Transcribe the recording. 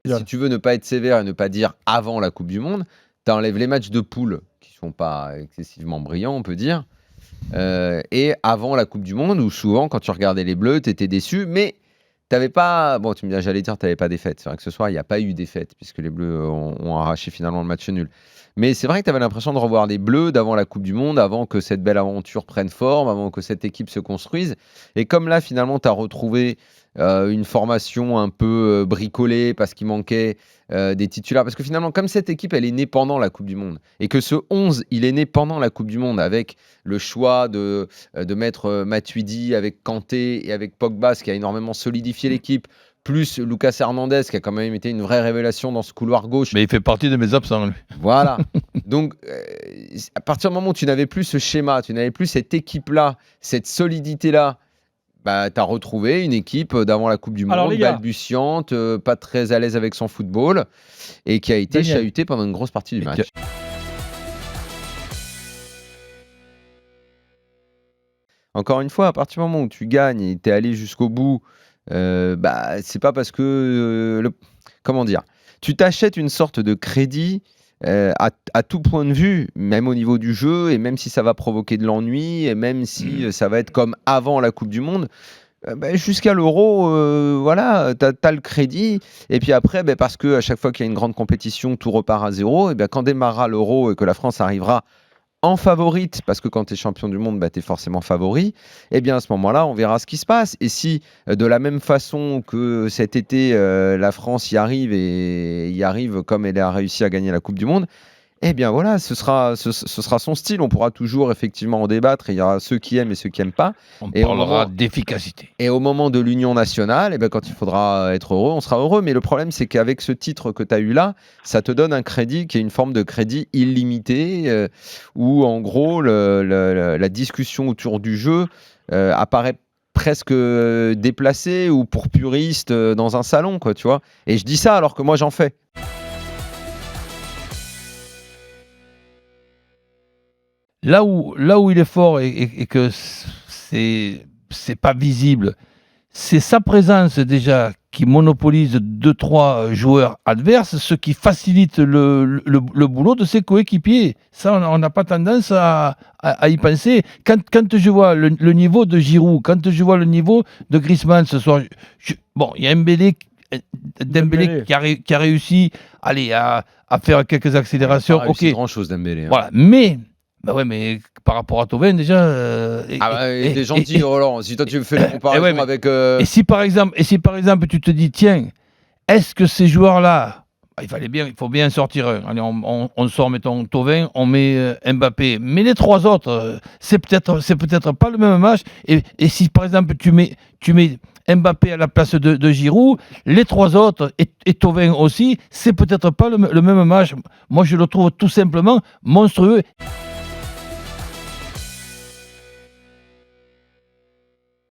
si tu veux ne pas être sévère et ne pas dire avant la Coupe du Monde, tu enlèves les matchs de poule qui sont pas excessivement brillants, on peut dire, et avant la Coupe du Monde où souvent quand tu regardais les Bleus, tu étais déçu, mais t'avais pas. Bon, tu me dis, j'allais dire, t'avais pas défaite. C'est vrai que ce soir, il n'y a pas eu défaite, puisque les Bleus ont arraché finalement le match nul. Mais c'est vrai que tu avais l'impression de revoir les Bleus d'avant la Coupe du Monde, avant que cette belle aventure prenne forme, avant que cette équipe se construise. Et comme là, finalement, tu as retrouvé une formation un peu bricolée parce qu'il manquait des titulaires. Parce que finalement, comme cette équipe, elle est née pendant la Coupe du Monde, et que ce 11, il est né pendant la Coupe du Monde, avec le choix de mettre Matuidi avec Kanté et avec Pogba, ce qui a énormément solidifié l'équipe, plus Lucas Hernandez, qui a quand même été une vraie révélation dans ce couloir gauche. Mais il fait partie de mes absents, lui. Voilà. Donc, à partir du moment où tu n'avais plus ce schéma, tu n'avais plus cette équipe-là, cette solidité-là, bah, tu as retrouvé une équipe d'avant la Coupe du Monde, balbutiante, pas très à l'aise avec son football, et qui a été chahutée pendant une grosse partie du match. Encore une fois, à partir du moment où tu gagnes et tu es allé jusqu'au bout, c'est pas parce que comment dire, tu t'achètes une sorte de crédit à tout point de vue, même au niveau du jeu, et même si ça va provoquer de l'ennui, et même si ça va être comme avant la Coupe du Monde, jusqu'à l'Euro, voilà, t'as le crédit. Et puis après, parce qu'à chaque fois qu'il y a une grande compétition, tout repart à zéro, et quand démarrera l'Euro et que la France arrivera en favorite, parce que quand tu es champion du monde, tu es forcément favori, et bien à ce moment-là, on verra ce qui se passe. Et si, de la même façon que cet été, la France y arrive comme elle a réussi à gagner la Coupe du Monde, eh bien voilà, ce sera son style. On pourra toujours effectivement en débattre. Il y aura ceux qui aiment et ceux qui n'aiment pas. On parlera d'efficacité. Et au moment de l'union nationale, quand il faudra être heureux, on sera heureux. Mais le problème, c'est qu'avec ce titre que tu as eu là, ça te donne un crédit qui est une forme de crédit illimité, où en gros, la discussion autour du jeu apparaît presque déplacée ou pour puriste dans un salon, quoi, tu vois. Et je dis ça alors que moi, j'en fais. Là où il est fort et que c'est pas visible, c'est sa présence déjà qui monopolise 2-3 joueurs adverses, ce qui facilite le boulot de ses coéquipiers. Ça, on n'a pas tendance à y penser. Quand je vois le niveau de Giroud, quand je vois le niveau de Griezmann ce soir, il y a Dembélé qui a réussi à faire quelques accélérations. Pas réussi grand-chose, Dembélé. Voilà, mais par rapport à Thauvin, déjà. T'es gentil, Roland. Si toi tu fais la comparaison avec. Et si par exemple, tu te dis, tiens, est-ce que ces joueurs-là, il faut bien sortir un. Allez, on sort, mettons, Thauvin, on met Mbappé. Mais les trois autres, c'est peut-être pas le même match. Et si par exemple, tu mets Mbappé à la place de Giroud, les trois autres, et Thauvin aussi, c'est peut-être pas le même match. Moi, je le trouve tout simplement monstrueux.